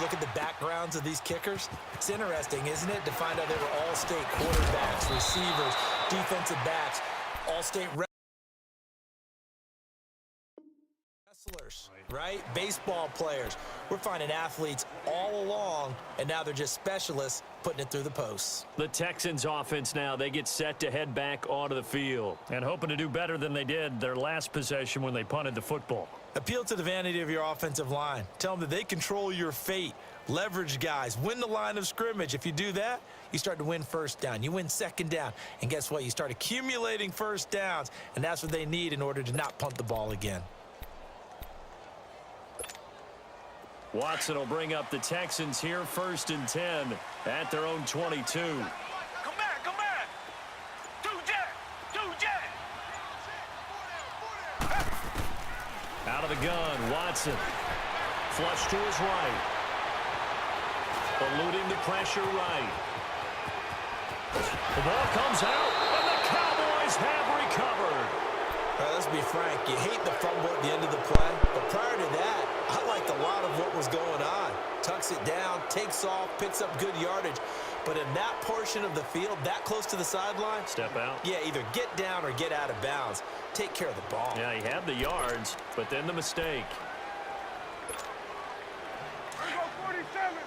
look at the backgrounds of these kickers? It's interesting, isn't it, to find out they were all-state quarterbacks, receivers, defensive backs, all-state wrestlers, right? Baseball players. We're finding athletes all along, and now they're just specialists putting it through the posts. The Texans offense now, they get set to head back onto the field and hoping to do better than they did their last possession when they punted the football. Appeal to the vanity of your offensive line. Tell them that they control your fate. Leverage guys. Win the line of scrimmage. If you do that, you start to win first down. You win second down. And guess what? You start accumulating first downs, and that's what they need in order to not punt the ball again. Watson will bring up the Texans here, 1st and 10 at their own 22. Come back. Do Jack. Out of the gun, Watson. Flush to his right. Eluding the pressure right. The ball comes out, and the Cowboys have recovered. Let's be frank. You hate the fumble at the end of the play, but prior to that, I liked a lot of what was going on. Tucks it down, takes off, picks up good yardage. But in that portion of the field, that close to the sideline, step out. Yeah, either get down or get out of bounds. Take care of the ball. Yeah, he had the yards, but then the mistake. Here we go, 47.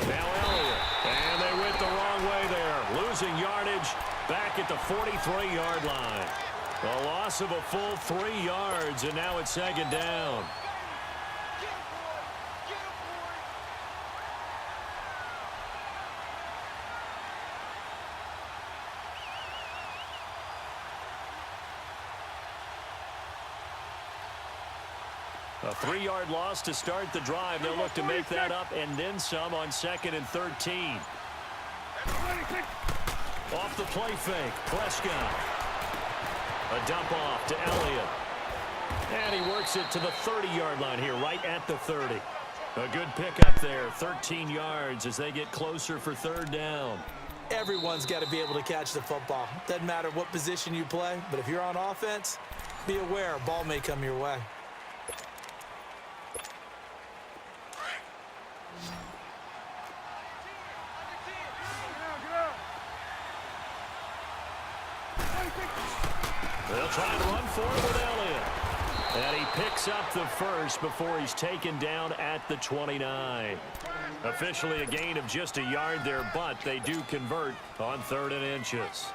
Now Elliott, and they went the wrong way there. Losing yardage back at the 43-yard line. A loss of a full 3 yards, and now it's 2nd down. A 3-yard loss to start the drive. They'll look to make that up and then some on 2nd and 13. Off the play fake, Prescott. A dump off to Elliott. And he works it to the 30-yard line here, right at the 30. A good pickup there, 13 yards as they get closer for 3rd down. Everyone's got to be able to catch the football. Doesn't matter what position you play, but if you're on offense, be aware a ball may come your way. They'll try and run for it with Elliott. And he picks up the first before he's taken down at the 29. Officially a gain of just a yard there, but they do convert on 3rd and inches.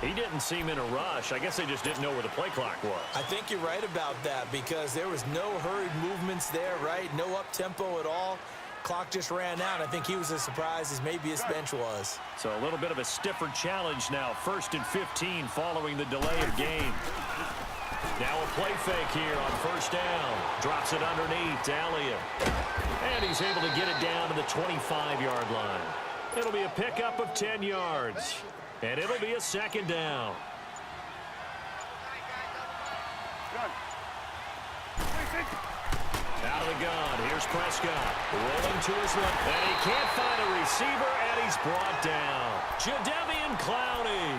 He didn't seem in a rush. I guess they just didn't know where the play clock was. I think you're right about that because there was no hurried movements there, right? No up-tempo at all. Clock just ran out. I think he was as surprised as maybe his bench was. So a little bit of a stiffer challenge now. 1st and 15 following the delay of game. Now a play fake here on 1st down. Drops it underneath to Elliott. And he's able to get it down to the 25-yard line. It'll be a pickup of 10 yards. And it'll be a 2nd down. Out of the gun. Here's Prescott. Rolling to his left. And he can't find a receiver, and he's brought down. Jadeveon Clowney.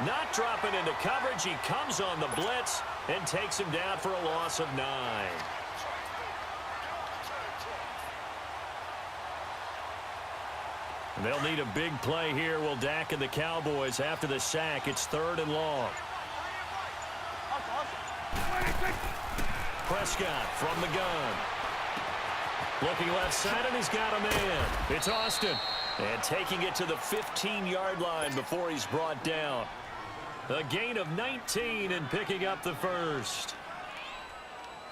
Not dropping into coverage. He comes on the blitz and takes him down for a loss of 9. They'll need a big play here. Will Dak and the Cowboys after the sack. It's 3rd and long. Prescott from the gun. Looking left side, and he's got a man. It's Austin. And taking it to the 15-yard line before he's brought down. A gain of 19 and picking up the first.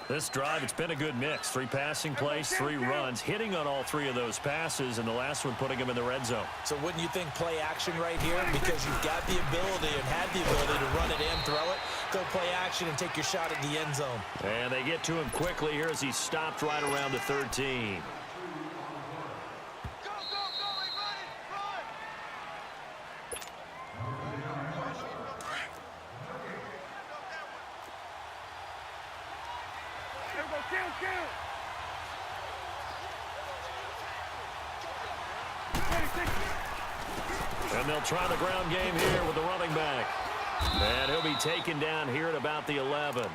This drive, it's been a good mix. 3 passing plays, 3 runs, hitting on all 3 of those passes, and the last one putting him in the red zone. So wouldn't you think play action right here? Because you've got the ability and had the ability to run it and throw it. Go play action and take your shot at the end zone. And they get to him quickly here as he's stopped right around the 13. And they'll try the ground game here with the running back. And he'll be taken down here at about the 11.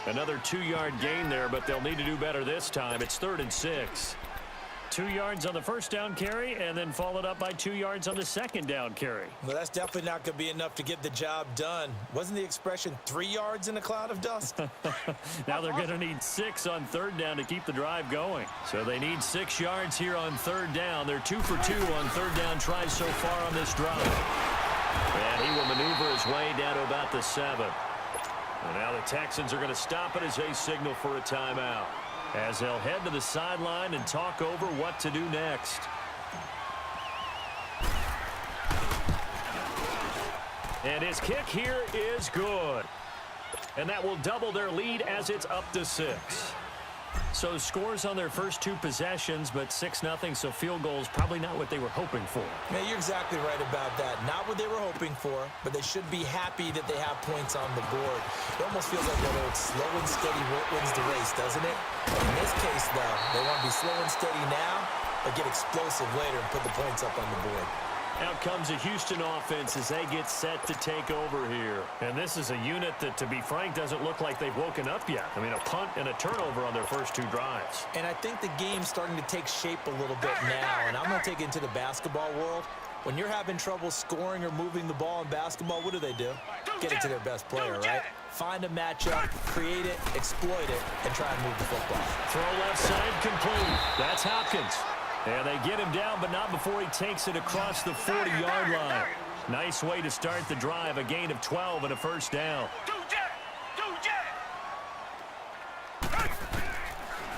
Another 2-yard gain there, but they'll need to do better this time. It's 3rd and 6. 2 yards on the first down carry, and then followed up by 2 yards on the second down carry. Well, that's definitely not going to be enough to get the job done. Wasn't the expression 3 yards in a cloud of dust? Now they're going to need 6 on 3rd down to keep the drive going. So they need 6 yards here on 3rd down. They're 2 for 2 on 3rd down tries so far on this drive. And he will maneuver his way down to about the 7. And now the Texans are going to stop it as they signal for a timeout, as they'll head to the sideline and talk over what to do next. And his kick here is good. And that will double their lead as it's up to 6. So scores on their first 2 possessions, but 6-0, so field goals probably not what they were hoping for. Yeah, you're exactly right about that. Not what they were hoping for, but they should be happy that they have points on the board. It almost feels like that old slow and steady wins the race, doesn't it? In this case, though, they want to be slow and steady now, but get explosive later and put the points up on the board. Out comes a Houston offense as they get set to take over here. And this is a unit that, to be frank, doesn't look like they've woken up yet. I mean, a punt and a turnover on their first 2 drives. And I think the game's starting to take shape a little bit now, and I'm going to take it into the basketball world. When you're having trouble scoring or moving the ball in basketball, what do? Get it to their best player, right? Find a matchup, create it, exploit it, and try and move the football. Throw left side complete. That's Hopkins. And they get him down, but not before he takes it across the 40-yard line. Nice way to start the drive, a gain of 12 and a first down.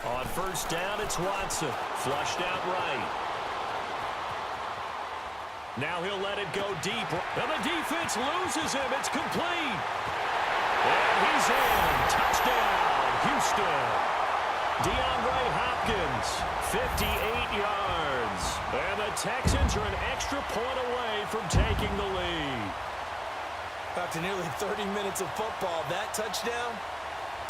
On first down, it's Watson. Flushed out right. Now he'll let it go deep. And the defense loses him. It's complete. And he's in. Touchdown, Houston. DeAndre Hopkins, 58 yards. And the Texans are an extra point away from taking the lead. After nearly 30 minutes of football, that touchdown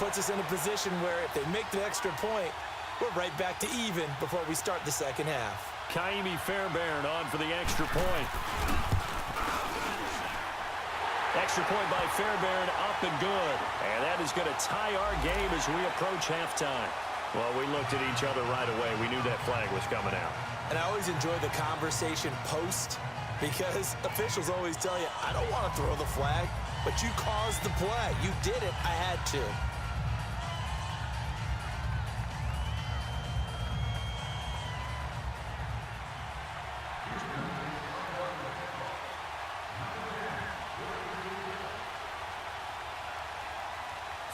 puts us in a position where if they make the extra point, we're right back to even before we start the second half. Kaimi Fairbairn on for the extra point. Extra point by Fairbairn, up and good. And that is going to tie our game as we approach halftime. Well, we looked at each other right away. We knew that flag was coming out. And I always enjoy the conversation post, because officials always tell you, I don't want to throw the flag, but you caused the play. You did it. I had to.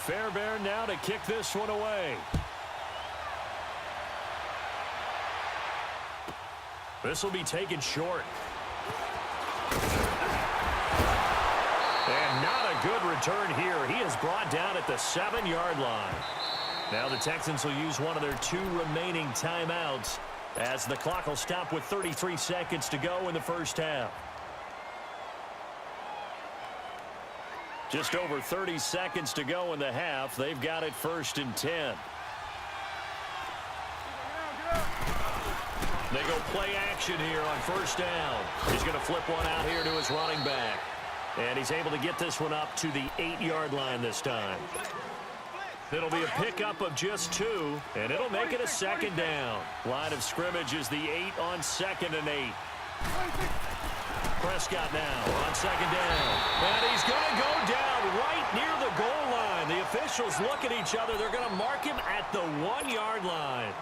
Fairbairn now to kick this one away. This will be taken short. And not a good return here. He is brought down at the 7-yard line. Now the Texans will use one of their 2 remaining timeouts, as the clock will stop with 33 seconds to go in the first half. Just over 30 seconds to go in the half. They've got it 1st and 10. They go play action here on first down. He's going to flip one out here to his running back. And he's able to get this one up to the 8-yard line this time. It'll be a pickup of just 2, and it'll make it a second down. Line of scrimmage is the 8 on 2nd and 8. Prescott now on 2nd down. And he's going to go down right near the goal line. The officials look at each other. They're going to mark him at the 1-yard line.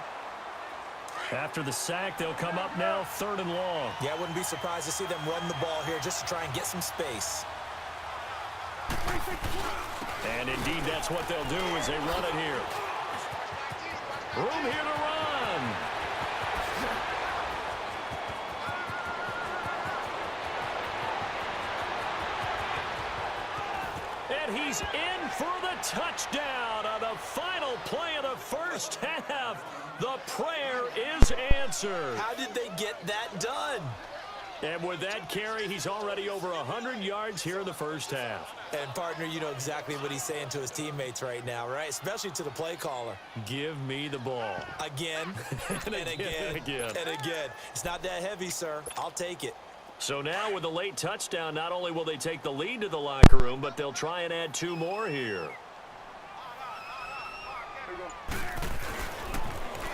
After the sack, they'll come up now 3rd and long. Yeah, I wouldn't be surprised to see them run the ball here just to try and get some space. And indeed, that's what they'll do as they run it here. Room here to run. And he's in for the touchdown on the final play of the first half. The prayer is answered. How did they get that done? And with that carry, he's already over 100 yards here in the first half. And, partner, you know exactly what he's saying to his teammates right now, right? Especially to the play caller. Give me the ball. Again, and again, and again. It's not that heavy, sir. I'll take it. So now with a late touchdown, not only will they take the lead to the locker room, but they'll try and add 2 more here.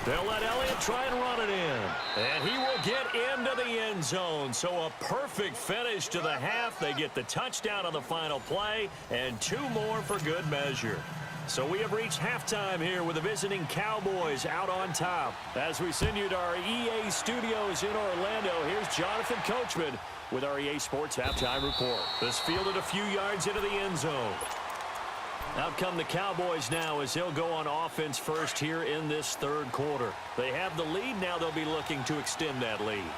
They'll let Elliott try and run it in. And he will get into the end zone. So a perfect finish to the half. They get the touchdown on the final play and 2 more for good measure. So we have reached halftime here with the visiting Cowboys out on top. As we send you to our EA studios in Orlando, here's Jonathan Coachman with our EA Sports Halftime Report. This fielded a few yards into the end zone. Out come the Cowboys now as they'll go on offense first here in this third quarter. They have the lead. Now they'll be looking to extend that lead.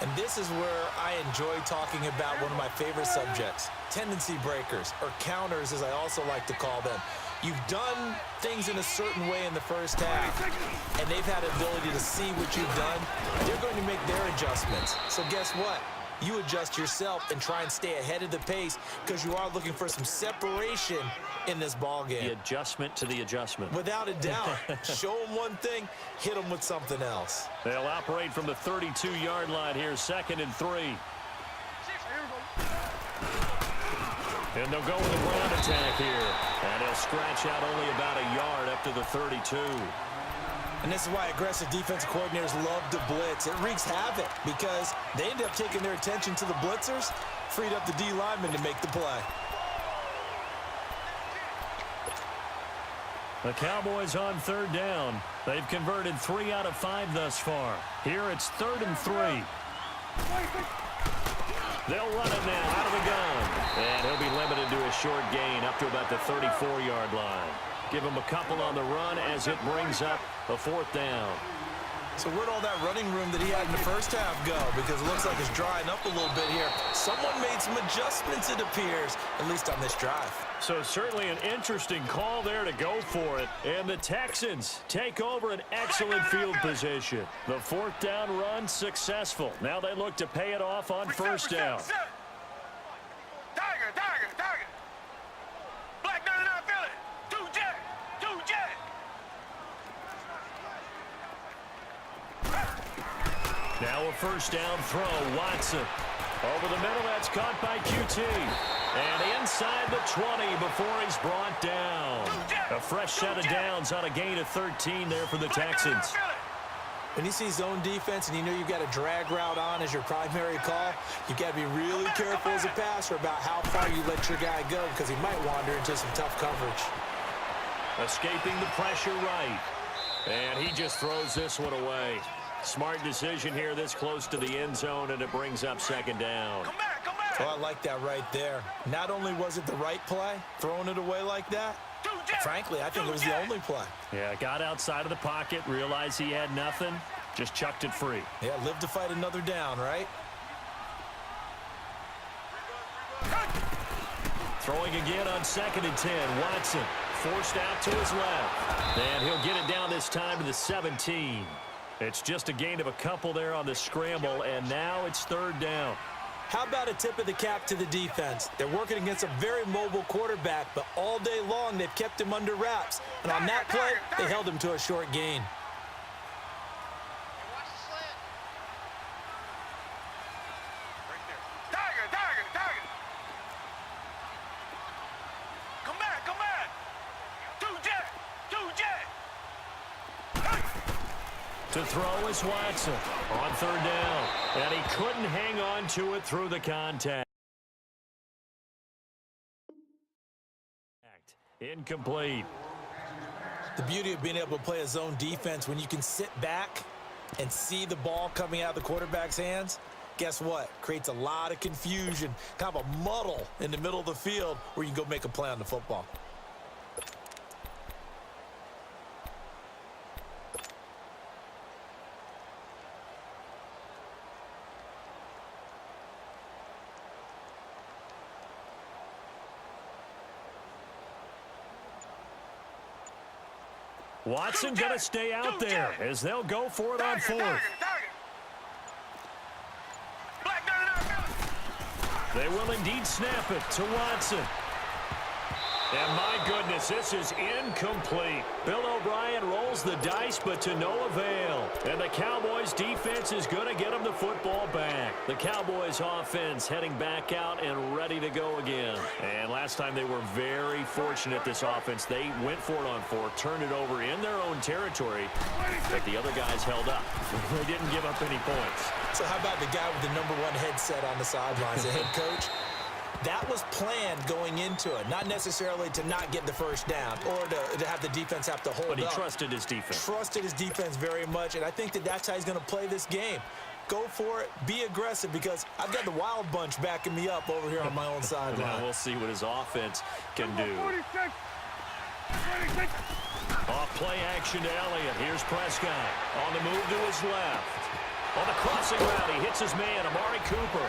And this is where I enjoy talking about one of my favorite subjects, tendency breakers, or counters as I also like to call them. You've done things in a certain way in the first half, and they've had the ability to see what you've done. They're going to make their adjustments. So guess what? You adjust yourself and try and stay ahead of the pace because you are looking for some separation in this ball game. The adjustment to the adjustment. Without a doubt. Show them one thing, hit them with something else. They'll operate from the 32-yard line here, 2nd and 3. And they'll go with a ground attack here. And he'll scratch out only about a yard up to the 32. And this is why aggressive defensive coordinators love to blitz. It wreaks havoc because they end up taking their attention to the blitzers, freed up the D lineman to make the play. The Cowboys on 3rd down. They've converted 3 out of 5 thus far. Here it's 3rd and 3. They'll run it now out of the gun. And he'll be limited to a short gain up to about the 34-yard line. Give him a couple on the run as it brings up a 4th down. So where'd all that running room that he had in the first half go? Because it looks like it's drying up a little bit here. Someone made some adjustments, it appears, at least on this drive. So certainly an interesting call there to go for it. And the Texans take over an excellent field position. The 4th down run successful. Now they look to pay it off on 1st down. Tiger, tiger, tiger. Black 99 Philly. 2 jet, 2 jet. Now a 1st down throw. Watson. Over the middle, that's caught by QT. And inside the 20 before he's brought down. A fresh set of downs on a gain of 13 there for the Texans. When you see zone defense and you know you've got a drag route on as your primary call, you've got to be really careful as a passer about how far you let your guy go because he might wander into some tough coverage. Escaping the pressure right. And he just throws this one away. Smart decision here this close to the end zone, and it brings up 2nd down. Come back, come back. Oh, I like that right there. Not only was it the right play, throwing it away like that, frankly, I think it was the only play. Yeah, got outside of the pocket, realized he had nothing, just chucked it free. Yeah, live to fight another down, right? Throwing again on 2nd and 10. Watson forced out to his left. And he'll get it down this time to the 17. It's just a gain of a couple there on the scramble, and now it's 3rd down. How about a tip of the cap to the defense? They're working against a very mobile quarterback, but all day long they've kept him under wraps. And on that play, they held him to a short gain. Tiger, tiger, tiger. Come back, come back. 2 jet, 2 jet. To throw is Watson on 3rd down. And he couldn't hang on to it through the contact. Incomplete. The beauty of being able to play a zone defense when you can sit back and see the ball coming out of the quarterback's hands, guess what? Creates a lot of confusion, kind of a muddle in the middle of the field where you can go make a play on the football. Watson going to stay out there as they'll go for it on 4th. They will indeed snap it to Watson. And my goodness, this is incomplete. Bill O'Brien rolls the dice, but to no avail. And the Cowboys defense is going to get them the football back. The Cowboys offense heading back out and ready to go again. And last time they were very fortunate, this offense. They went for it on fourth, turned it over in their own territory, but the other guys held up. They didn't give up any points. So how about the guy with the #1 headset on the sidelines, the head coach? That was planned going into it, not necessarily to not get the first down or to have the defense have to hold up. But he trusted his defense. Trusted his defense very much, and I think that's how he's going to play this game. Go for it, be aggressive, because I've got the wild bunch backing me up over here on my own sideline. Now we'll see what his offense can do. 46. 26. Off play action to Elliott. Here's Prescott on the move to his left. On the crossing route, he hits his man, Amari Cooper.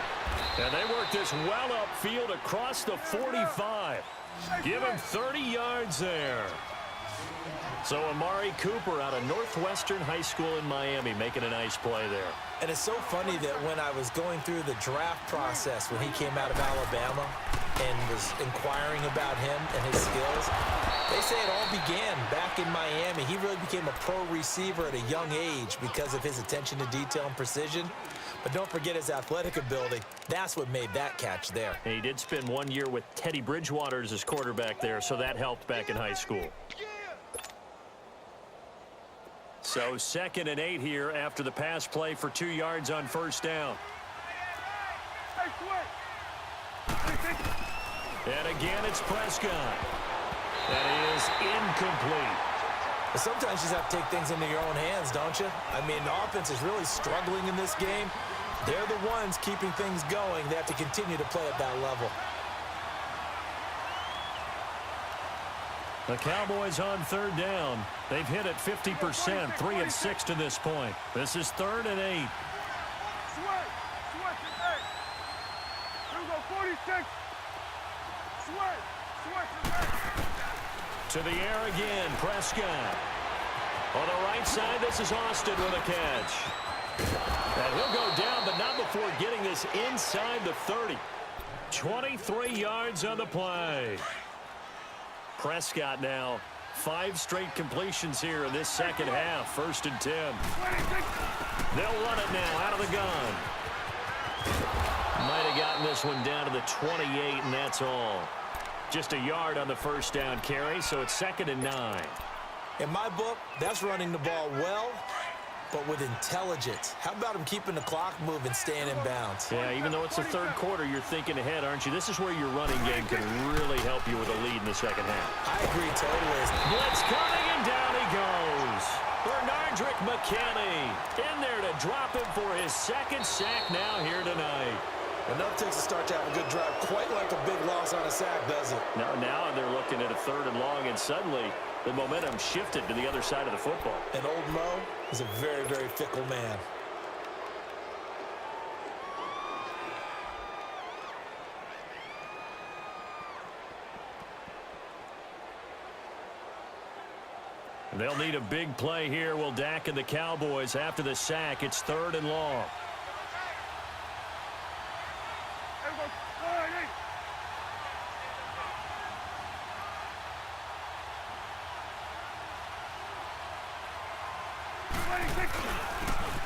And they work this well upfield across the 45. Give him 30 yards there. So Amari Cooper out of Northwestern High School in Miami making a nice play there. And it's so funny that when I was going through the draft process when he came out of Alabama and was inquiring about him and his skills, they say it all began back in Miami. He really became a pro receiver at a young age because of his attention to detail and precision. But don't forget his athletic ability. That's what made that catch there. And he did spend 1 year with Teddy Bridgewater as his quarterback there, so that helped back in high school. So 2nd and 8 here after the pass play for 2 yards on first down. And again, it's Prescott. That is incomplete. But sometimes you just have to take things into your own hands, don't you? I mean, the offense is really struggling in this game. They're the ones keeping things going. They have to continue to play at that level. The Cowboys on 3rd down. They've hit it 50%, 3 of 6 to this point. This is 3rd and 8. To the air again, Prescott. On the right side, this is Austin with a catch. And he'll go down, but not before getting this inside the 30. 23 yards on the play. Prescott now, 5 straight completions here in this second half. 1st and 10. They'll run it now out of the gun. Might have gotten this one down to the 28, and that's all. Just a yard on the first down carry, so it's 2nd and 9. In my book, that's running the ball well, but with intelligence. How about him keeping the clock moving, staying in bounds? Yeah, even though it's the 3rd quarter, you're thinking ahead, aren't you? This is where your running game can really help you with a lead in the second half. I agree totally. Blitz coming, and down he goes. Bernardrick McKinney in there to drop him for his 2nd sack now here tonight. Enough takes to start to have a good drive, quite like a big loss on a sack, does it? Now they're looking at a 3rd and long, and suddenly the momentum shifted to the other side of the football. And old Mo is a very, very fickle man. They'll need a big play here. Will Dak and the Cowboys after the sack. It's 3rd and long.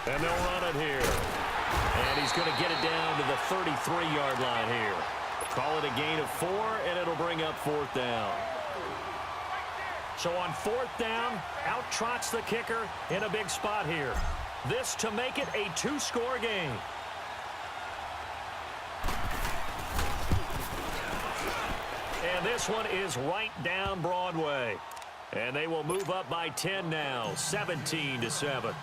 And they'll run it here. And he's going to get it down to the 33-yard line here. Call it a gain of 4, and it'll bring up 4th down. So on 4th down, out trots the kicker in a big spot here. This to make it a 2-score game. And this one is right down Broadway. And they will move up by 10 now, 17-7.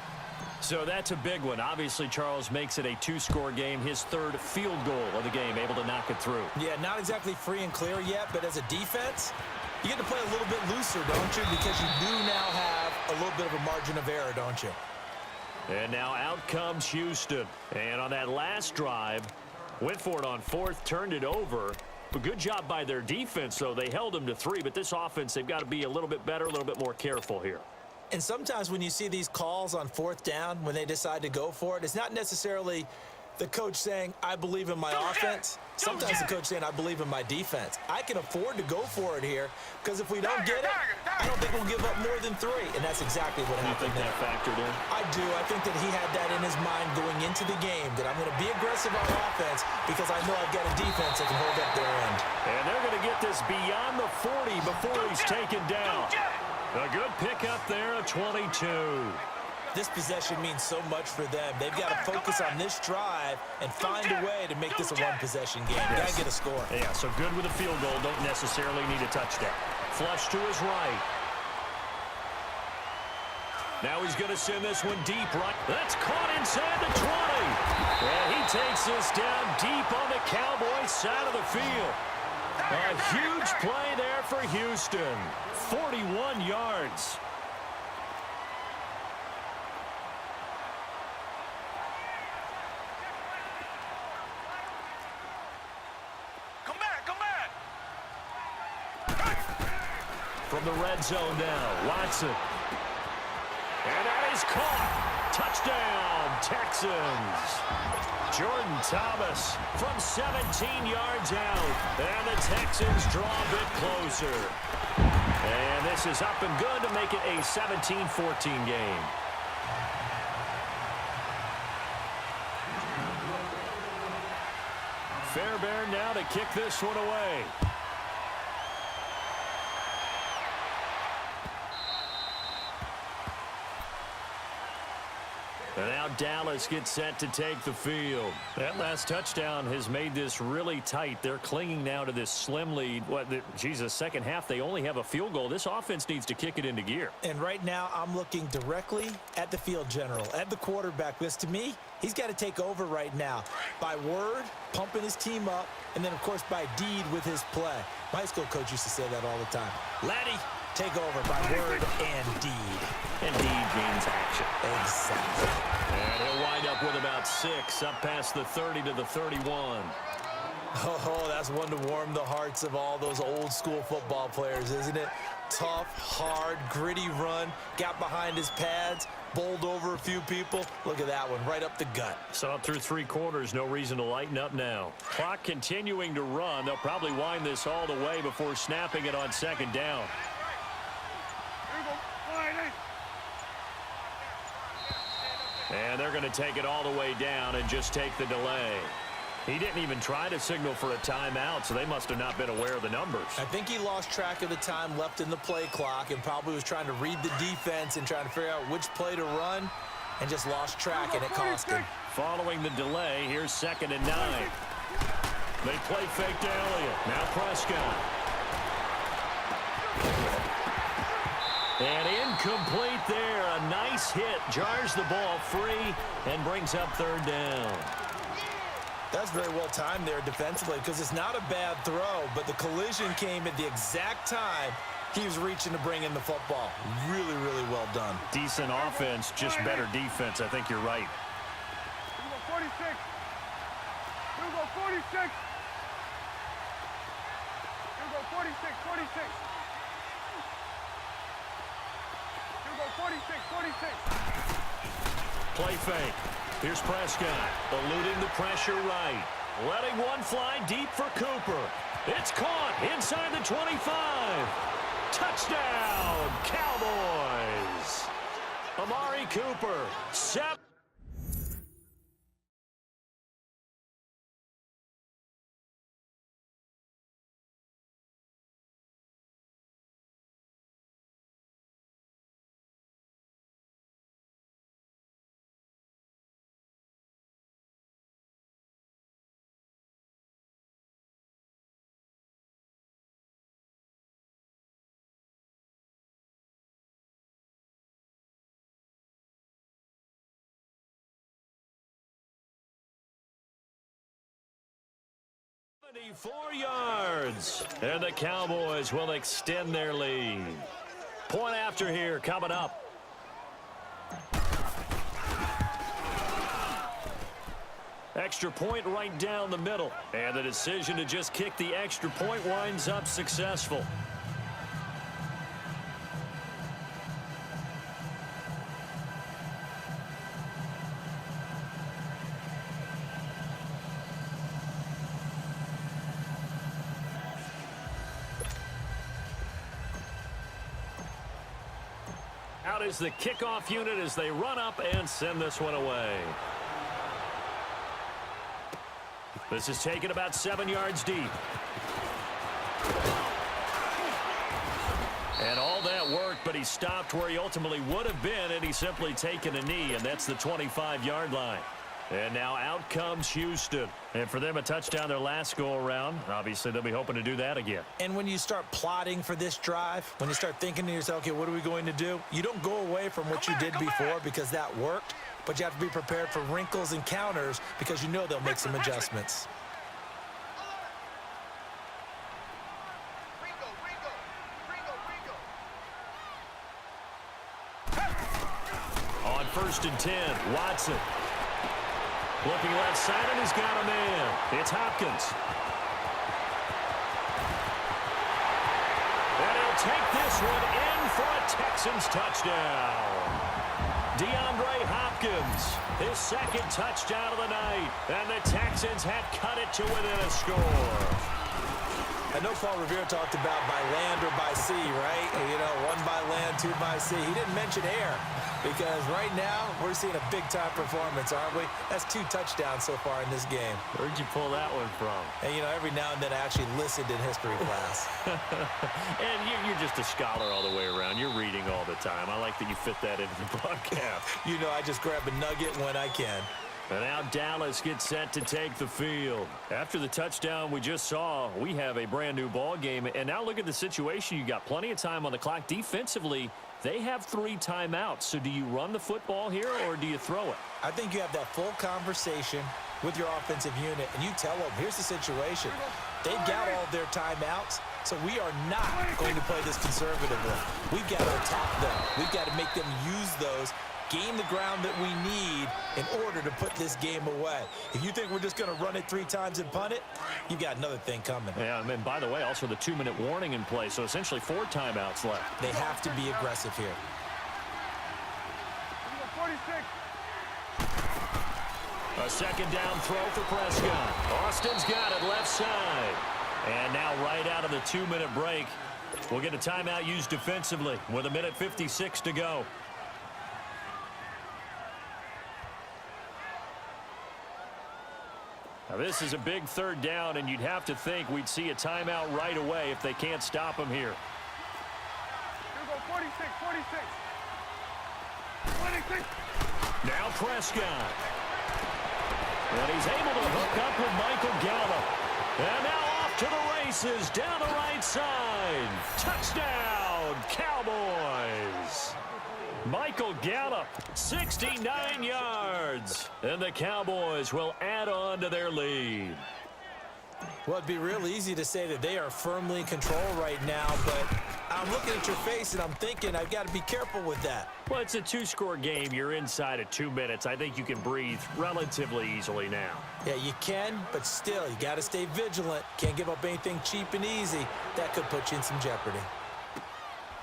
So that's a big one. Obviously, Charles makes it a 2-score game, his 3rd field goal of the game, able to knock it through. Yeah, not exactly free and clear yet, but as a defense, you get to play a little bit looser, don't you? Because you do now have a little bit of a margin of error, don't you? And now out comes Houston. And on that last drive, went for it on 4th, turned it over. A good job by their defense, though. They held them to 3, but this offense, they've got to be a little bit better, a little bit more careful here. And sometimes when you see these calls on 4th down, when they decide to go for it, it's not necessarily The coach saying, I believe in my offense. Sometimes the coach saying, I believe in my defense. I can afford to go for it here because if we don't get it, I don't think we'll give up more than 3. And that's exactly what happened there. You think that factored in? I do. I think that he had that in his mind going into the game, that I'm going to be aggressive on offense because I know I've got a defense that can hold up their end. And they're going to get this beyond the 40 before he's taken down. A good pickup there, a 22. This possession means so much for them. They've got to focus on this drive and find a way to make this a one-possession game. Got to get a score. Yeah, so good with a field goal. Don't necessarily need a touchdown. Flush to his right. Now he's going to send this one deep right. That's caught inside the 20. And he takes this down deep on the Cowboys side of the field. A huge play there for Houston. 41 yards. From the red zone now, Watson. And that is caught. Touchdown, Texans. Jordan Thomas from 17 yards out. And the Texans draw a bit closer. And this is up and good to make it a 17-14 game. Fairbairn now to kick this one away. And now Dallas gets set to take the field. That last touchdown has made this really tight. They're clinging now to this slim lead. Second half, they only have a field goal. This offense needs to kick it into gear. And right now, I'm looking directly at the field general, at the quarterback. Because to me, he's got to take over right now. By word, pumping his team up, and then, of course, by deed with his play. My high school coach used to say that all the time. Laddie, take over by word and deed. And deed means action. Exactly. And he'll wind up with about 6, up past the 30 to the 31. Oh, that's one to warm the hearts of all those old school football players, isn't it? Tough, hard, gritty run, got behind his pads, bowled over a few people. Look at that one, right up the gut. So up through 3 quarters, no reason to lighten up now. Clock continuing to run. They'll probably wind this all the way before snapping it on second down. And they're going to take it all the way down and just take the delay. He didn't even try to signal for a timeout, so they must have not been aware of the numbers. I think he lost track of the time left in the play clock and probably was trying to read the defense and trying to figure out which play to run and just lost track, and it cost him. Following the delay, here's 2nd and 9. They play fake to Elliott. Now Prescott. And incomplete there. A nice hit. Jars the ball free and brings up 3rd down. That's very well timed there defensively because it's not a bad throw, but the collision came at the exact time he was reaching to bring in the football. Really, really well done. Decent offense, just better defense. I think you're right. 46. 46. 46. 46. Play fake. Here's Prescott, eluding the pressure right. Letting one fly deep for Cooper. It's caught inside the 25. Touchdown, Cowboys. Amari Cooper, 7. 74 yards. And the Cowboys will extend their lead. Point after here coming up. Extra point right down the middle. And the decision to just kick the extra point winds up successful. out is the kickoff unit as they run up and send this one away. This is taken about 7 yards deep. And all that worked, but he stopped where he ultimately would have been, and he's simply taken a knee, and that's the 25-yard line. And now out comes Houston. And for them, a touchdown their last go-around. Obviously, they'll be hoping to do that again. And when you start plotting for this drive, when you start thinking to yourself, okay, what are we going to do? You don't go away from what you did before because that worked, but you have to be prepared for wrinkles and counters because you know they'll make some adjustments. On 1st and 10, Watson. Looking left side, and he's got a man. It's Hopkins. And he'll take this one in for a Texans touchdown. DeAndre Hopkins, his second touchdown of the night. And the Texans have cut it to within a score. I know Paul Revere talked about by land or by sea, right? You know, 1 by land, 2 by sea. He didn't mention air because right now we're seeing a big-time performance, aren't we? That's 2 touchdowns so far in this game. Where'd you pull that one from? And, you know, every now and then I actually listened in history class. And you're just a scholar all the way around. You're reading all the time. I like that you fit that into the broadcast. You know, I just grab a nugget when I can. And now Dallas gets set to take the field. After the touchdown we just saw, we have a brand new ball game. And now look at the situation. You got plenty of time on the clock. Defensively, they have 3 timeouts. So do you run the football here or do you throw it? I think you have that full conversation with your offensive unit, and you tell them, here's the situation. They've got all their timeouts, so we are not going to play this conservatively. We've got to attack them. We've got to make them use those, gain the ground that we need in order to put this game away. If you think we're just going to run it 3 times and punt it, you've got another thing coming. Yeah, and by the way, also the 2-minute warning in play, so essentially 4 timeouts left. They have to be aggressive here. 46. A second down throw for Prescott. Austin's got it left side. And now right out of the 2-minute break, we'll get a timeout used defensively with 1:56 to go. Now this is a big 3rd down, and you'd have to think we'd see a timeout right away if they can't stop him here. Here we go, 46, 46. 26. Now Prescott. And he's able to hook up with Michael Gallup. And now off to the races down the right side. Touchdown, Cowboys. Michael Gallup, 69 yards. And the Cowboys will add on to their lead. Well, it'd be real easy to say that they are firmly in control right now, but I'm looking at your face and I'm thinking I've got to be careful with that. Well, it's a 2-score game. You're inside of 2 minutes. I think you can breathe relatively easily now. Yeah, you can, but still, you got to stay vigilant. Can't give up anything cheap and easy. That could put you in some jeopardy.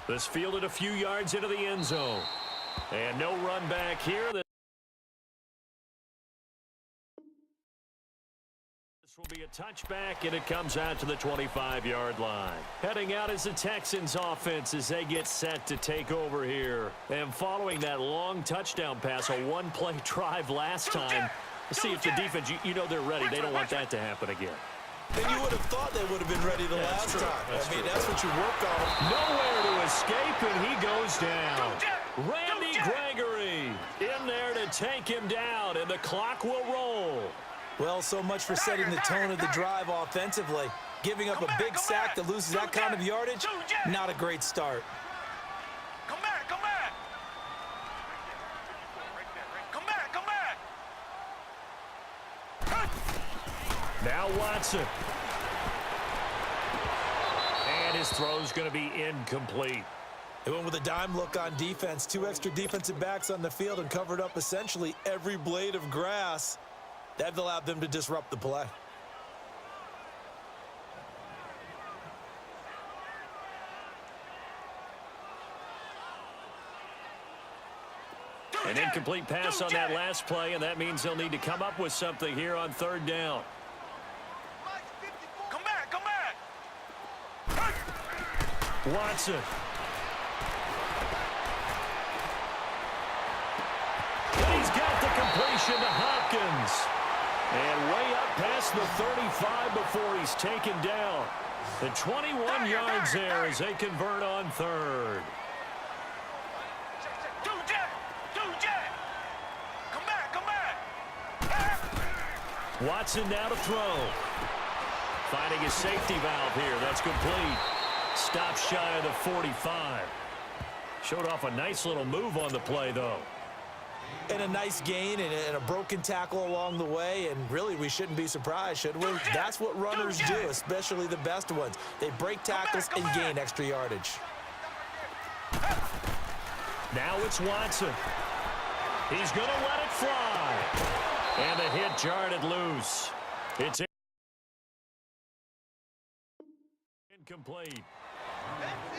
This fielded a few yards into the end zone. And no run back here. This will be a touchback, and it comes out to the 25-yard line. Heading out is the Texans offense as they get set to take over here. And following that long touchdown pass, a 1-play drive last time, let's see if the defense, you know they're ready. They don't want that to happen again. And you would have thought they would have been ready the last time. I mean, that's what you work on. Nowhere to escape, and he goes down. Randy Gregory in there to take him down, and the clock will roll. Well, so much for setting the tone of the drive offensively. Giving up a big sack that loses that kind of yardage, not a great start. Come back, come back. Come back, come back. Now Watson. And his throw's going to be incomplete. They went with a dime look on defense. 2 extra defensive backs on the field and covered up essentially every blade of grass. That allowed them to disrupt the play. An incomplete pass on that last play, and that means they'll need to come up with something here on 3rd down. Come back, come back. Watson. completion to Hopkins. And way up past the 35 before he's taken down. The 21 yards there as they convert on third. Watson now to throw. Finding his safety valve here. That's complete. Stop shy of the 45. Showed off a nice little move on the play, though. And a nice gain and a broken tackle along the way. And really, we shouldn't be surprised, should we? That's what runners do, especially the best ones. They break tackles and gain extra yardage. Now it's Watson. He's going to let it fly. And the hit jarred it loose. It's incomplete.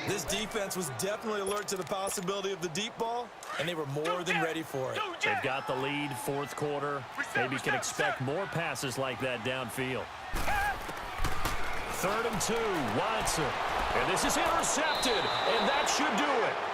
This defense was definitely alert to the possibility of the deep ball, and they were more than ready for it. They've got the lead, fourth quarter. Maybe can expect more passes like that downfield. 3rd and 2, Watson. And this is intercepted, and that should do it.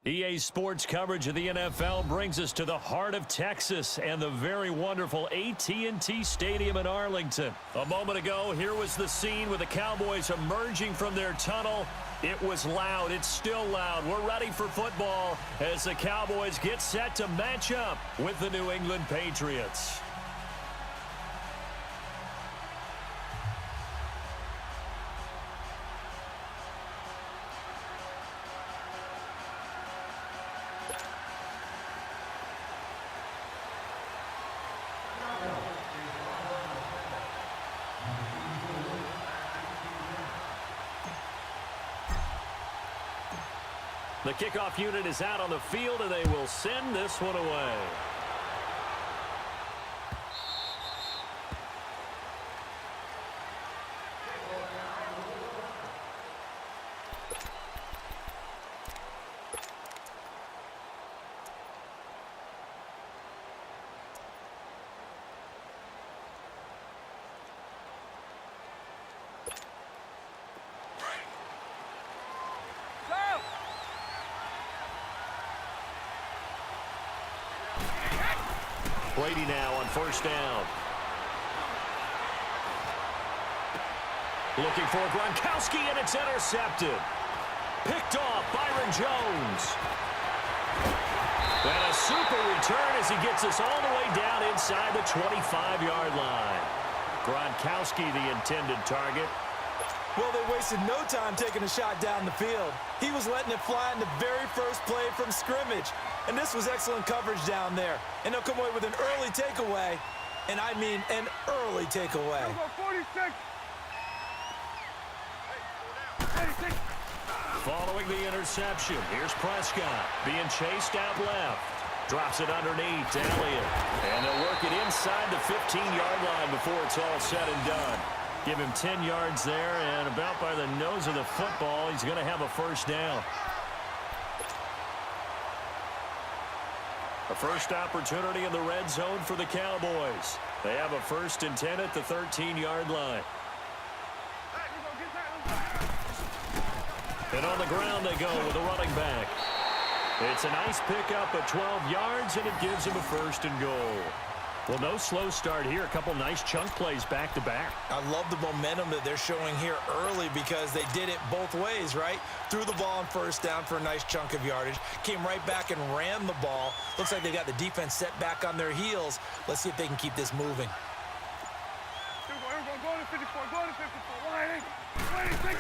EA Sports coverage of the NFL brings us to the heart of Texas and the very wonderful AT&T Stadium in Arlington. A moment ago, here was the scene with the Cowboys emerging from their tunnel. It was loud. It's still loud. We're ready for football as the Cowboys get set to match up with the New England Patriots. The kickoff unit is out on the field, and they will send this one away. Brady now on first down. Looking for Gronkowski, and it's intercepted. Picked off Byron Jones. And a super return as he gets us all the way down inside the 25-yard line. Gronkowski, the intended target. Well, they wasted no time taking a shot down the field. He was letting it fly in the very first play from scrimmage. And this was excellent coverage down there. And they'll come away with an early takeaway. And I mean an early takeaway. 46. Following the interception, here's Prescott being chased out left. Drops it underneath to Elliott. And they'll work it inside the 15-yard line before it's all said and done. Give him 10 yards there, and about by the nose of the football, he's going to have a first down. A first opportunity in the red zone for the Cowboys. They have a 1st and 10 at the 13-yard line. And on the ground they go with a running back. It's a nice pickup of 12 yards, and it gives him a 1st and goal. Well, no slow start here. A couple nice chunk plays back-to-back. I love the momentum that they're showing here early because they did it both ways, right? Threw the ball on first down for a nice chunk of yardage. Came right back and ran the ball. Looks like they got the defense set back on their heels. Let's see if they can keep this moving.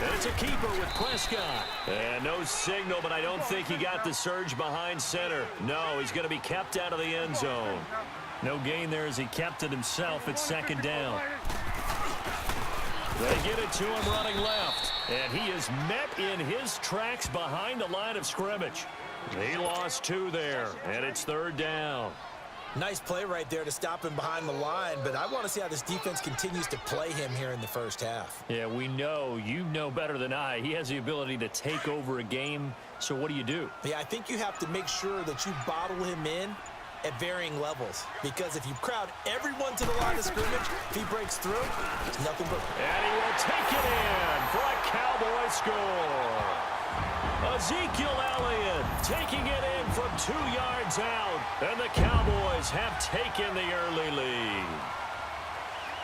And it's a keeper with Prescott. And no signal, but I don't think he got the surge behind center. No, he's going to be kept out of the end zone. No gain there as he kept it himself. It's 2nd down. They get it to him running left. And he is met in his tracks behind the line of scrimmage. He lost 2 there, and it's 3rd down. Nice play right there to stop him behind the line, but I want to see how this defense continues to play him here in the first half. Yeah, we know. You know better than I. He has the ability to take over a game, so what do? Yeah, I think you have to make sure that you bottle him in at varying levels, because if you crowd everyone to the line of scrimmage, if he breaks through, it's nothing but... And he will take it in for a Cowboy score. Ezekiel Elliott taking it in from 2 yards out, and the Cowboys have taken the early lead.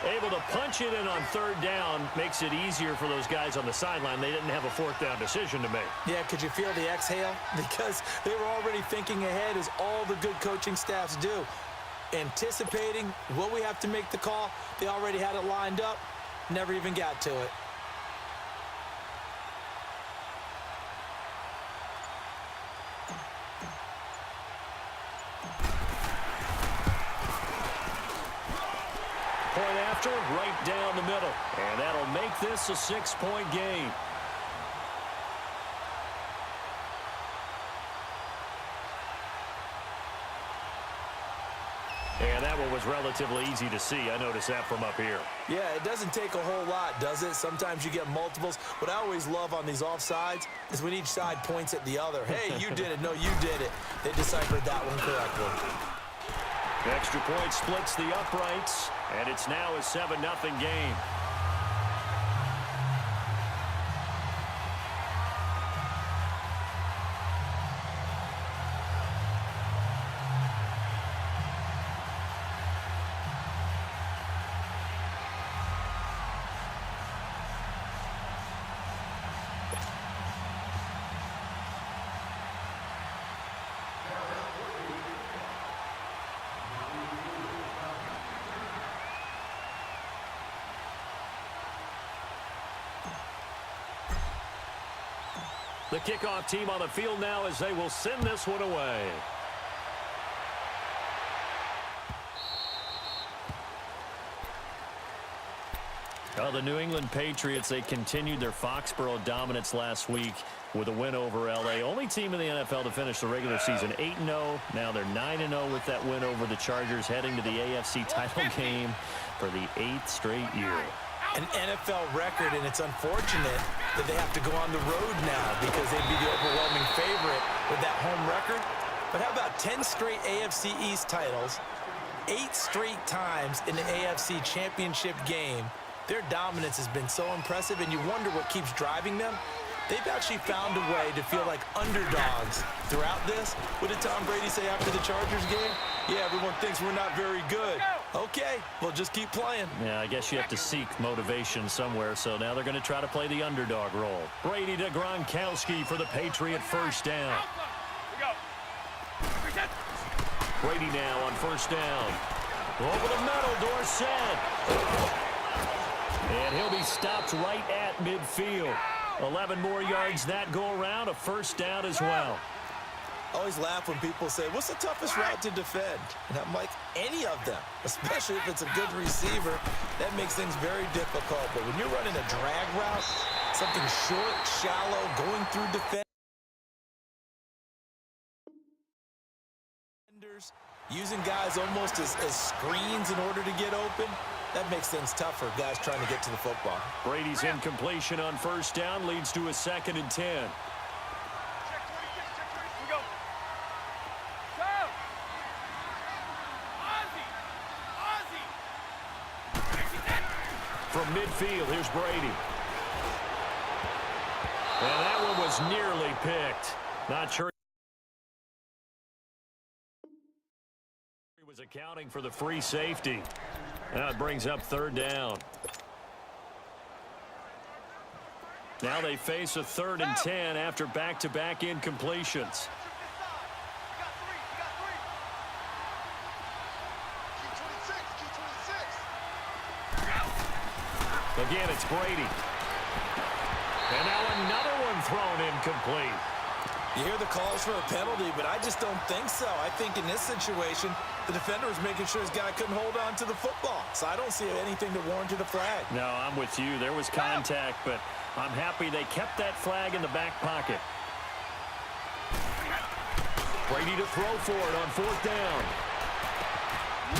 Able to punch it in on 3rd down makes it easier for those guys on the sideline. They didn't have a 4th down decision to make. Yeah, could you feel the exhale? Because they were already thinking ahead, as all the good coaching staffs do. Anticipating, will we have to make the call? They already had it lined up, never even got to it. Point after, right down the middle. And that'll make this a 6-point game. And that one was relatively easy to see. I noticed that from up here. Yeah, it doesn't take a whole lot, does it? Sometimes you get multiples. What I always love on these offsides is when each side points at the other. Hey, you did it. No, you did it. They deciphered that one correctly. The extra point splits the uprights, and it's now a 7-0 game. The kickoff team on the field now as they will send this one away. Well, the New England Patriots, they continued their Foxborough dominance last week with a win over L.A. Only team in the NFL to finish the regular season 8-0. Now they're 9-0 with that win over the Chargers, heading to the AFC title game for the 8th straight year. An NFL record, and it's unfortunate that they have to go on the road now because they'd be the overwhelming favorite with that home record. But how about 10 straight AFC East titles, 8 straight times in the AFC Championship game? Their dominance has been so impressive, and you wonder what keeps driving them. They've actually found a way to feel like underdogs throughout this. What did Tom Brady say after the Chargers game? Yeah, everyone thinks we're not very good. Okay, well, just keep playing. Yeah, I guess you have to seek motivation somewhere, so now they're going to try to play the underdog role. Brady to Gronkowski for the Patriot first down. Brady now on first down. Over the middle, Dorsett. And he'll be stopped right at midfield. 11 more yards that go around, a first down as well. I always laugh when people say, what's the toughest route to defend? And I'm like, any of them, especially if it's a good receiver. That makes things very difficult. But when you're running a drag route, something short, shallow, going through defenders, using guys almost as screens in order to get open, that makes things tough for guys trying to get to the football. Brady's incompletion on first down leads to a 2nd and 10. From midfield, here's Brady. And that one was nearly picked. Not sure he was accounting for the free safety. Now it brings up 3rd down. Now they face a 3rd and 10 after back-to-back incompletions. Again, it's Brady. And now another one thrown incomplete. You hear the calls for a penalty, but I just don't think so. I think in this situation, the defender was making sure his guy couldn't hold on to the football. So I don't see anything that warranted a flag. No, I'm with you. There was contact, but I'm happy they kept that flag in the back pocket. Brady to throw for it on 4th down.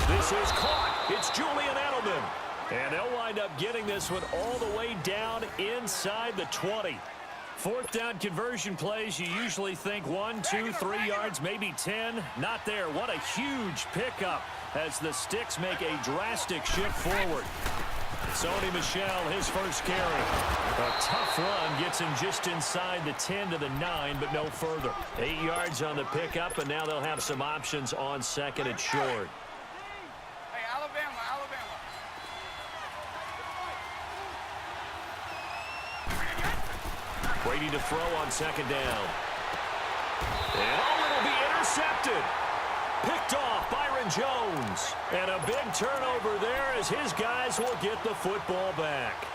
This is caught. It's Julian Edelman. And they'll wind up getting this one all the way down inside the 20. 4th down conversion plays, you usually think 1, 2, 3 yards, maybe 10. Not there. What a huge pickup as the Sticks make a drastic shift forward. Sony Michel, his first carry. A tough run gets him just inside the 10 to the 9, but no further. 8 yards on the pickup, and now they'll have some options on 2nd and short. Brady to throw on 2nd down. And it'll be intercepted. Picked off Byron Jones. And a big turnover there as his guys will get the football back.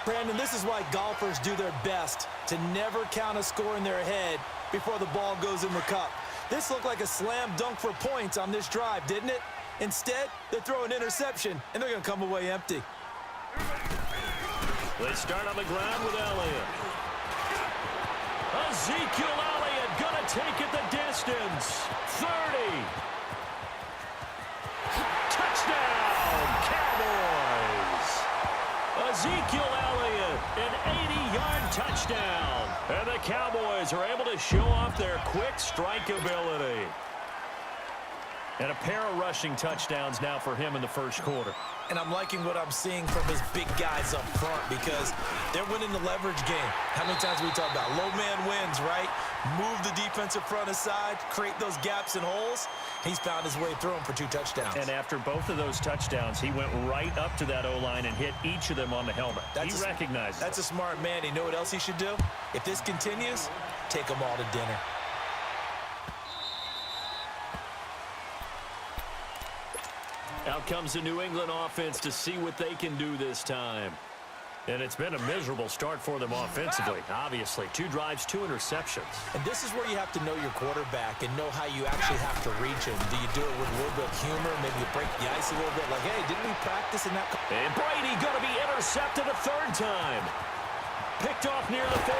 Brandon, this is why golfers do their best to never count a score in their head before the ball goes in the cup. This looked like a slam dunk for points on this drive, didn't it? Instead, they throw an interception, and they're going to come away empty. They start on the ground with Elliott. Ezekiel Elliott going to take it the distance. 30. Touchdown, Cowboys. Ezekiel Elliott, an 80-yard touchdown. And the Cowboys are able to show off their quick strike ability. And a pair of rushing touchdowns now for him in the first quarter. And I'm liking what I'm seeing from his big guys up front because they're winning the leverage game. How many times we talk about low man wins, right? Move the defensive front aside, create those gaps and holes. He's found his way through them for 2 touchdowns. And after both of those touchdowns, he went right up to that O-line and hit each of them on the helmet. He recognized it. That's a smart man. You know what else he should do? If this continues, take them all to dinner. Out comes the New England offense to see what they can do this time. And it's been a miserable start for them offensively, obviously. 2 drives, 2 interceptions. And this is where you have to know your quarterback and know how you actually have to reach him. Do you do it with a little bit of humor? Maybe you break the ice a little bit like, hey, didn't we practice in that? And Brady going to be intercepted a 3rd time. Picked off near the 42.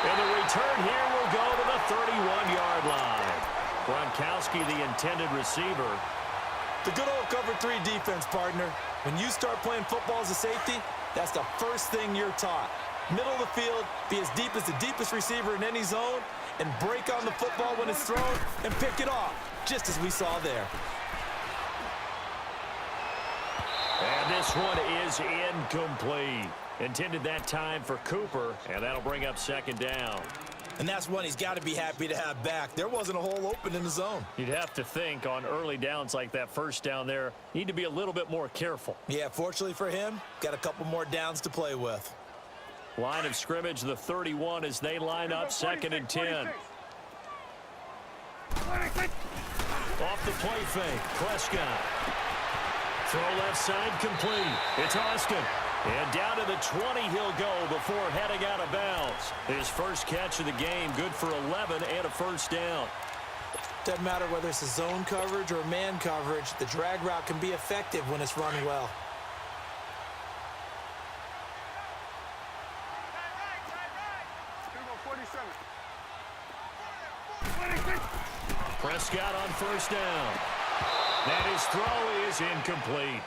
And the return here will go to the 31-yard line. Gronkowski, the intended receiver. The good old cover 3 defense, partner. When you start playing football as a safety, that's the first thing you're taught. Middle of the field, be as deep as the deepest receiver in any zone, and break on the football when it's thrown and pick it off, just as we saw there. And this one is incomplete. Intended that time for Cooper, and that'll bring up 2nd down. And that's one he's got to be happy to have back. There wasn't a hole open in the zone. You'd have to think on early downs like that first down there, need to be a little bit more careful. Yeah, fortunately for him, got a couple more downs to play with. Line of scrimmage, the 31 as they line up 2nd and 10. Off the play fake, Prescott. Throw left side complete. It's Austin. And down to the 20 he'll go before heading out of bounds. His first catch of the game, good for 11 and a first down. Doesn't matter whether it's a zone coverage or man coverage, the drag route can be effective when it's run well. Prescott on first down. And his throw is incomplete.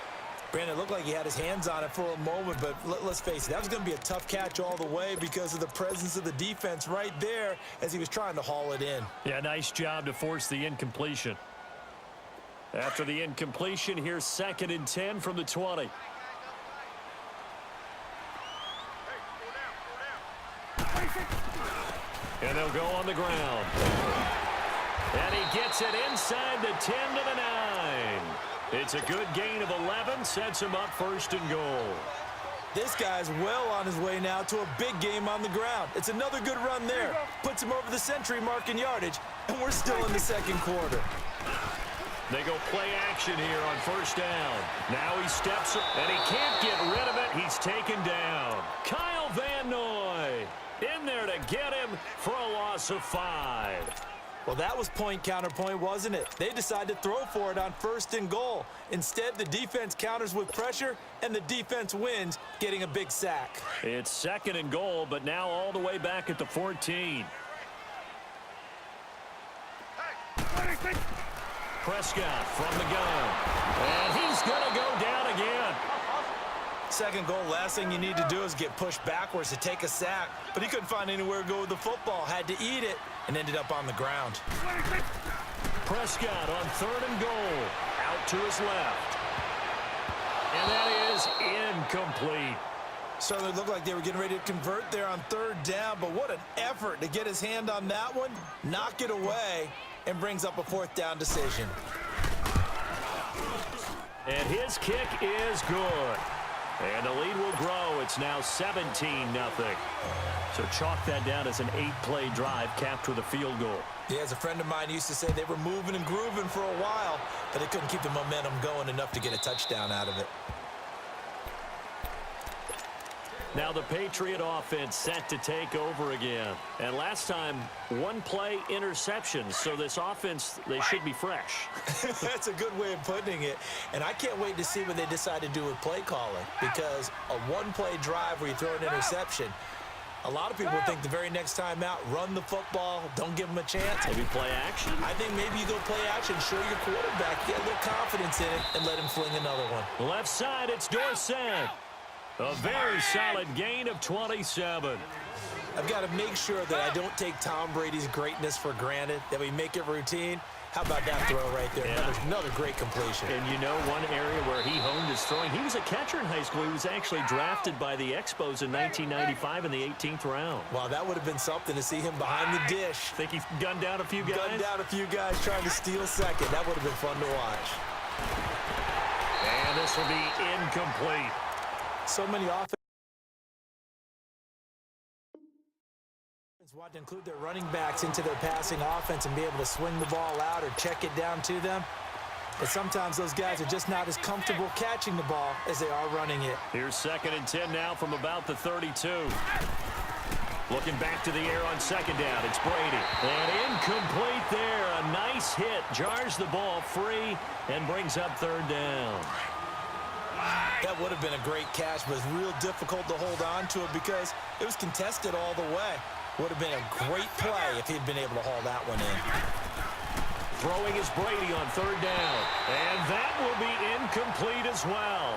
Brandon, it looked like he had his hands on it for a moment, but let's face it, that was going to be a tough catch all the way because of the presence of the defense right there as he was trying to haul it in. Yeah, nice job to force the incompletion. After the incompletion, here's 2nd and 10 from the 20. And they'll go on the ground. And he gets it inside the 10 to the 9. It's a good gain of 11, sets him up 1st and goal. This guy's well on his way now to a big game on the ground. It's another good run there. Puts him over the century mark in yardage, and we're still in the 2nd quarter. They go play action here on 1st down. Now he steps up, and he can't get rid of it. He's taken down. Kyle Van Noy in there to get him for a loss of 5. Well, that was point counterpoint, wasn't it? They decided to throw for it on 1st and goal. Instead, the defense counters with pressure, and the defense wins, getting a big sack. It's 2nd and goal, but now all the way back at the 14. Prescott from the gun. And he's going to go down again. 2nd goal, last thing you need to do is get pushed backwards to take a sack. But he couldn't find anywhere to go with the football, had to eat it, and ended up on the ground. Prescott on 3rd and goal. Out to his left. And that is incomplete. Certainly looked like they were getting ready to convert there on 3rd down, but what an effort to get his hand on that one, knock it away, and brings up a 4th down decision. And his kick is good. And the lead will grow. It's now 17-0. So chalk that down as an 8-play drive capped with a field goal. Yeah, as a friend of mine used to say, they were moving and grooving for a while, but they couldn't keep the momentum going enough to get a touchdown out of it. Now the Patriot offense set to take over again. And last time, 1-play interception. So this offense, they should be fresh. That's a good way of putting it. And I can't wait to see what they decide to do with play calling, because a 1-play drive where you throw an interception, a lot of people think the very next time out, run the football, don't give them a chance. Maybe play action? I think maybe you go play action, show your quarterback, get a little confidence in it, and let him fling another one. Left side, it's Dorsett. A very solid gain of 27. I've got to make sure that I don't take Tom Brady's greatness for granted, that we make it routine. How about that throw right there? Yeah. Another great completion. And you know one area where he honed his throwing, he was a catcher in high school. He was actually drafted by the Expos in 1995 in the 18th round. Wow, that would have been something to see him behind the dish. Think he gunned down a few guys? Gunned down a few guys trying to steal second. That would have been fun to watch. And this will be incomplete. So many offenses want to include their running backs into their passing offense and be able to swing the ball out or check it down to them. But sometimes those guys are just not as comfortable catching the ball as they are running it. Here's 2nd and 10 now from about the 32. Looking back to the air on 2nd down. It's Brady. And incomplete there. A nice hit. Jars the ball free and brings up 3rd down. That would have been a great catch, but it's real difficult to hold on to it because it was contested all the way. Would have been a great play if he'd been able to haul that one in. Throwing is Brady on 3rd down. And that will be incomplete as well.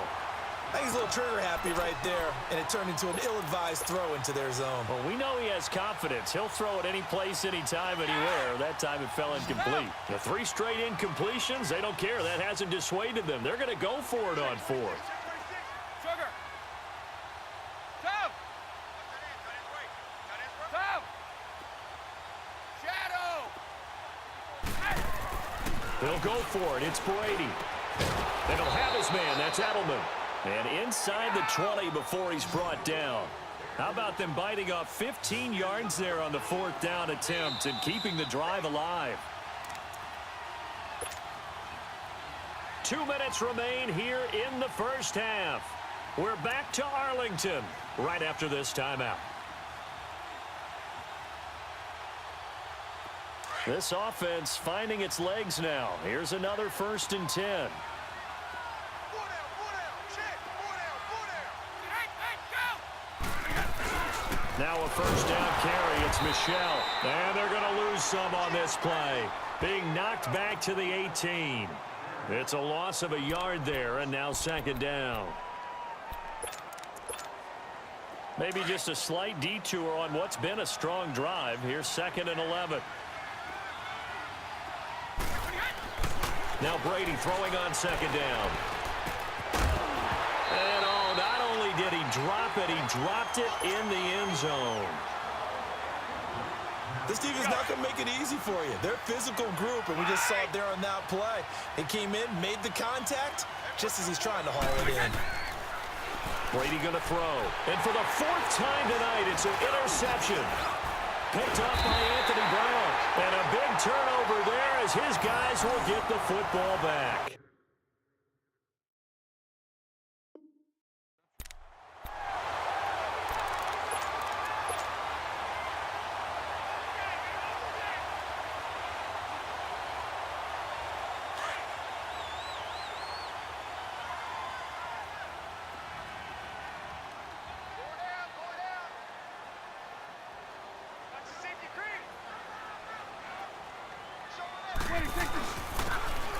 I think he's a little trigger happy right there, and it turned into an ill-advised throw into their zone. Well, we know he has confidence. He'll throw it any place, anytime, anywhere. That time it fell incomplete. The 3 straight incompletions, they don't care. That hasn't dissuaded them. They're going to go for it on 4th. They'll go for it. It's Brady. And he'll have his man. That's Edelman. And inside the 20 before he's brought down. How about them biting off 15 yards there on the 4th down attempt and keeping the drive alive? 2 minutes remain here in the first half. We're back to Arlington right after this timeout. This offense finding its legs now. Here's another 1st and 10. Now a 1st down carry. It's Michelle. And they're going to lose some on this play. Being knocked back to the 18. It's a loss of a yard there, and now 2nd down. Maybe just a slight detour on what's been a strong drive. Here's 2nd and 11. Now Brady throwing on 2nd down. And not only did he drop it, he dropped it in the end zone. This defense is not going to make it easy for you. They're a physical group, and we just saw it there on that play. He came in, made the contact, just as he's trying to haul it in. Brady going to throw. And for the 4th time tonight, it's an interception. Picked up by Anthony Brown. And a big turnover there as his guys will get the football back.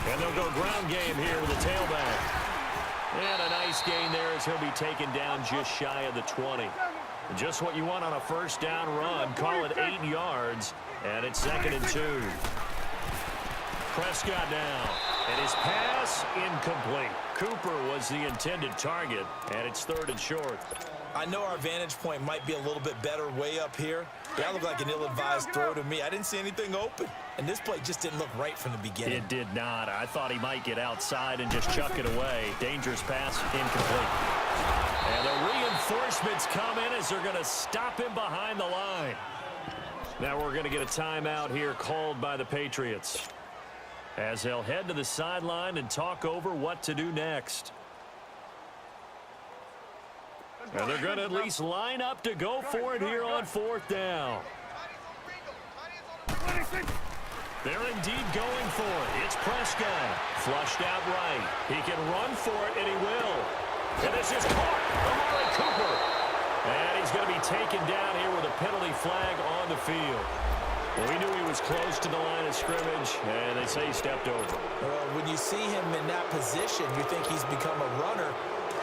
And they'll go ground game here with a tailback. And a nice gain there as he'll be taken down just shy of the 20. Just what you want on a 1st down run. Call it 8 yards. And it's 2nd and 2. Prescott now. And his pass incomplete. Cooper was the intended target. And it's 3rd and short. I know our vantage point might be a little bit better way up here. That looked like an ill-advised throw to me. I didn't see anything open. And this play just didn't look right from the beginning. It did not. I thought he might get outside and just chuck it away. Dangerous pass, incomplete. And the reinforcements come in as they're going to stop him behind the line. Now we're going to get a timeout here called by the Patriots, as they'll head to the sideline and talk over what to do next. And they're going to at least line up to go for it here on 4th down. They're indeed going for it. It's Prescott. Flushed out right. He can run for it, and he will. And this is caught. Amari Cooper. And he's going to be taken down here with a penalty flag on the field. Well, we knew he was close to the line of scrimmage, and they say he stepped over. Well, when you see him in that position, you think he's become a runner.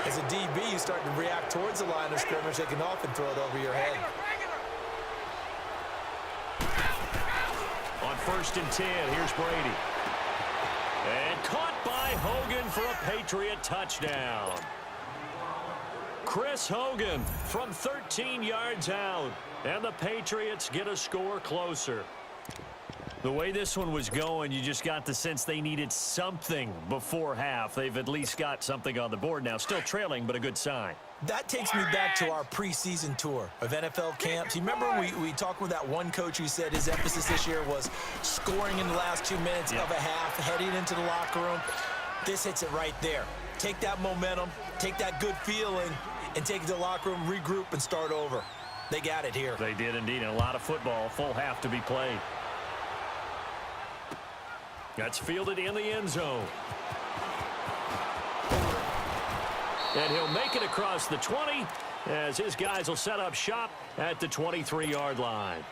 As a DB, you start to react towards the line of scrimmage. They can often throw it over your head. On 1st and 10, here's Brady. And caught by Hogan for a Patriot touchdown. Chris Hogan from 13 yards out. And the Patriots get a score closer. The way this one was going, you just got the sense they needed something before half. They've at least got something on the board now. Still trailing, but a good sign. That takes me back to our preseason tour of NFL camps. You remember we talked with that one coach who said his emphasis this year was scoring in the last 2 minutes of a half, heading into the locker room. This hits it right there. Take that momentum, take that good feeling, and take it to the locker room, regroup, and start over. They got it here. They did indeed, and a lot of football, full half to be played. That's fielded in the end zone. And he'll make it across the 20 as his guys will set up shop at the 23-yard line.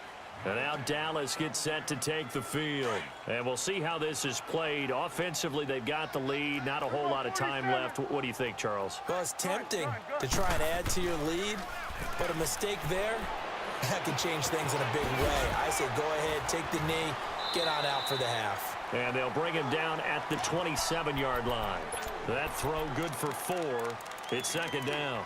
And now Dallas gets set to take the field. And we'll see how this is played. Offensively, they've got the lead. Not a whole lot of time left. What do you think, Charles? Well, it's tempting to try and add to your lead, but a mistake there, that could change things in a big way. I say go ahead, take the knee, get on out for the half. And they'll bring him down at the 27-yard line. That throw good for 4. It's 2nd down.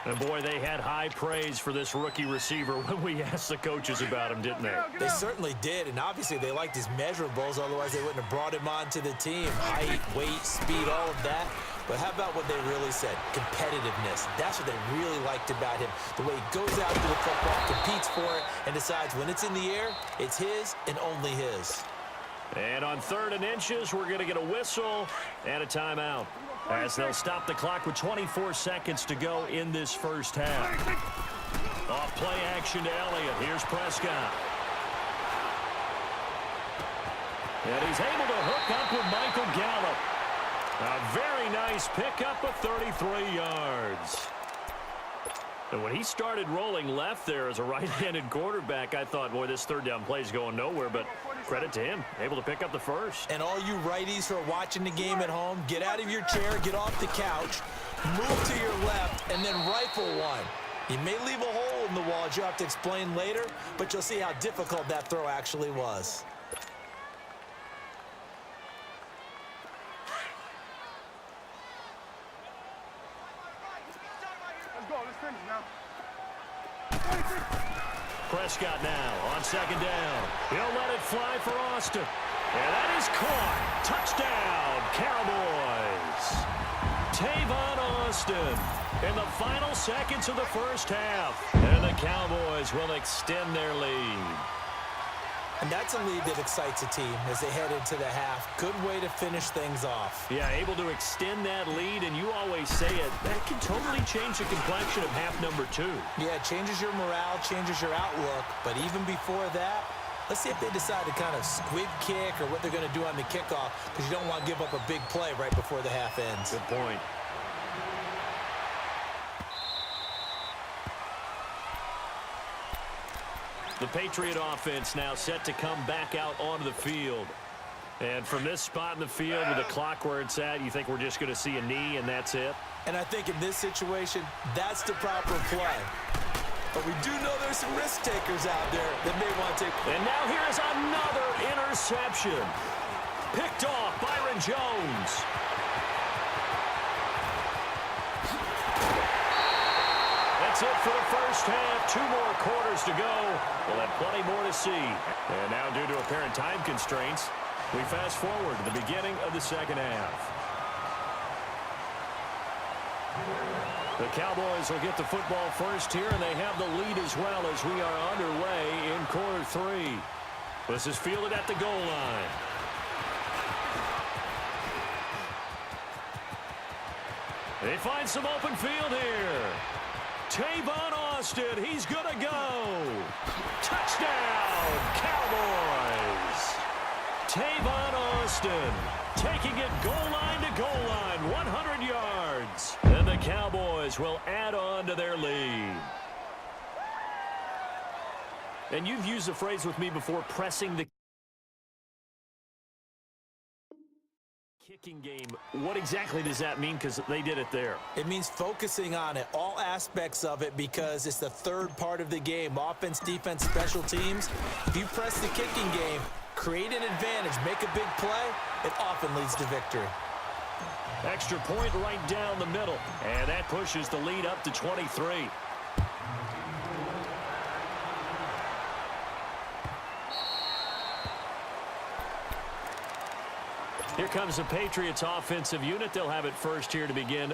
And, boy, they had high praise for this rookie receiver when we asked the coaches about him, didn't they? They certainly did, and obviously they liked his measurables. Otherwise, they wouldn't have brought him onto the team. Height, weight, speed, all of that. But how about what they really said? Competitiveness. That's what they really liked about him. The way he goes after the football, competes for it, and decides when it's in the air, it's his and only his. And on 3rd and inches, we're going to get a whistle and a timeout, as they'll stop the clock with 24 seconds to go in this first half. Off play action to Elliott. Here's Prescott. And he's able to hook up with Michael Gallup. A very nice pickup of 33 yards. And when he started rolling left there as a right-handed quarterback, I thought, boy, this 3rd down play is going nowhere, but credit to him, able to pick up the first. And all you righties who are watching the game at home, get out of your chair, get off the couch, move to your left, and then rifle one. You may leave a hole in the wall, as you have to explain later, but you'll see how difficult that throw actually was. Prescott now on 2nd down. He'll let it fly for Austin. And that is caught. Touchdown, Cowboys. Tavon Austin in the final seconds of the first half. And the Cowboys will extend their lead. And that's a lead that excites a team as they head into the half. Good way to finish things off. Yeah, able to extend that lead, and you always say it, that can totally change the complexion of half number 2. Yeah, it changes your morale, changes your outlook. But even before that, let's see if they decide to kind of squib kick or what they're going to do on the kickoff, because you don't want to give up a big play right before the half ends. Good point. The Patriot offense now set to come back out onto the field. And from this spot in the field with the clock where it's at, you think we're just going to see a knee and that's it? And I think in this situation, that's the proper play. But we do know there's some risk takers out there that may want to take. And now here's another interception. Picked off Byron Jones. That's it for the first half. 2 more quarters to go. We'll have plenty more to see. And now, due to apparent time constraints, we fast forward to the beginning of the second half. The Cowboys will get the football first here, and they have the lead as well as we are underway in quarter 3. This is fielded at the goal line. They find some open field here. Tavon Austin, he's going to go. Touchdown, Cowboys. Tavon Austin taking it goal line to goal line, 100 yards. And the Cowboys will add on to their lead. And you've used the phrase with me before, pressing the kicking game. What exactly does that mean? Because they did it there. It means focusing on it, all aspects of it, because it's the third part of the game. Offense, defense, special teams. If you press the kicking game, create an advantage, make a big play, it often leads to victory. Extra point right down the middle. And that pushes the lead up to 23. Here comes the Patriots offensive unit. They'll have it first here to begin